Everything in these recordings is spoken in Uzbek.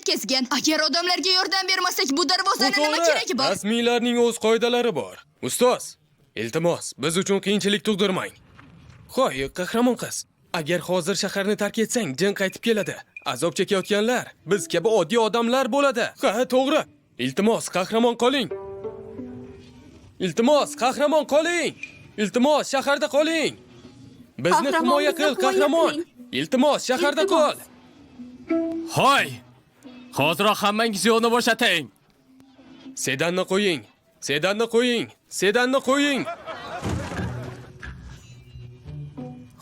yetkazgan. Agar odamlarga yordam bermasak, bu darvozani nima keragi bor? Rasmiylarning o'z qoidalari bor. Ustoz, iltimos, biz uchun qiyinchilik tug'dirmang. Xo'y, qahramon qiz, agar hozir shaharni tark etsang, jin qaytib keladi. Azob chekayotganlar biz kabi oddiy odamlar bo'ladi. Ha, to'g'ri. Iltimos, qahramon qoling. Iltimos, qahramon qoling. Iltimos, shaharda qoling. Bizni himoya qil, qahramon. Iltimos, shaharda qol. Hoy! Hoziroq hammangiz yo'lni bo'shating. Sedanni qo'ying. Sedanni qo'ying. Sedanni qo'ying.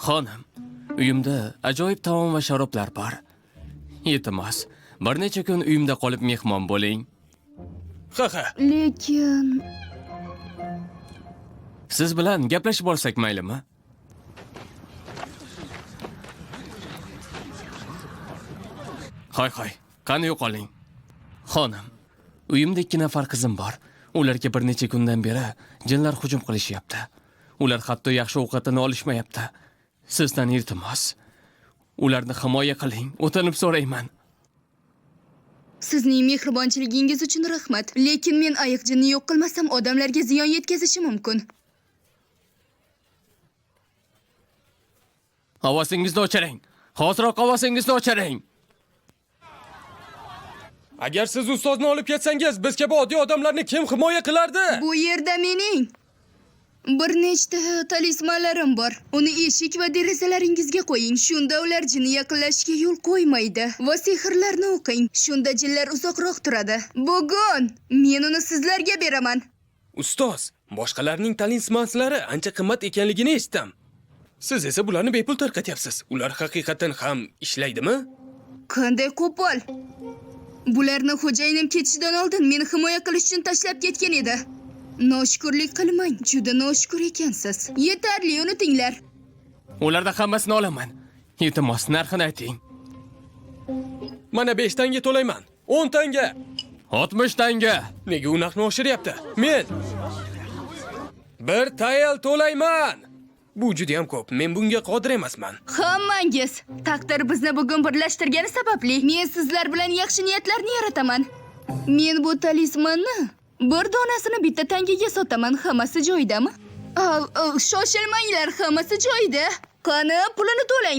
Xonim, uyimda ajoyib taom va sharoblar bor. Iltimos, bir necha kun uyimda qolib mehmon bo'ling. Ha. Lekin Siz bilan gaplashib olsak maylimi? Hoy, qani yo'qoling. Xonim, uyimda 2 nafar qizim bor. Ularga bir necha kundan beri jinlar hujum qilishyapti. Ular hatto yaxshi ovqatini olishmayapti. Sizdan iltimos, ularni himoya qiling, o'tinib so'rayman. sizning mehribonchiligingiz uchun rahmat. Lekin men ayiq jinni yo'q qilmasam, odamlarga ziyon yetkazishi mumkin. Ovozingizni o'chiring. Hoziroq ovozingizni o'chiring. Agar siz ustozni olib ketsangiz, biz kabi oddiy odamlarni kim himoya qilardi? Bu yerda mening bir nechta talismanlarim bor. Uni eshik va derazalaringizga qo'ying. Shunda ular jinni yaqinlashishiga yo'l qo'ymaydi. Va sehrlarni o'qing. Shunda jinlar uzoqroq turadi. Bugun men uni sizlarga beraman. Ustoz, boshqalarning talismanlari ancha qimmat ekanligini eshitdim. Siz esa bularni bepul tarqatyapsiz. Ular haqiqatan ham ishlaydimi? Qanday qo'pol. Bularni xo'jayinim ketishidan oldin meni himoya qilish uchun tashlab ketgan edi. Noshukrlik qilmang, juda noshukur ekansiz. Yetarli, unutinglar. Ularda hammasini olaman. Iltimos, narxini ayting. Mana 5 tanga to'layman. 10 tanga. 60 tanga. Nega u narxni oshiryapti? Men 1 tayal to'layman. Bu juda ham ko'p. Men bunga qodir emasman. Hammangiz taqdir bizni bugun birlashtirgani sababli men sizlar bilan yaxshi niyatlarni yarataman. Men bu talismanni bir donasini bitta tangaga sotaman. Hammasi joyidami? Shoshilmanglar, hammasi joyida. Qani, pulini to'lang.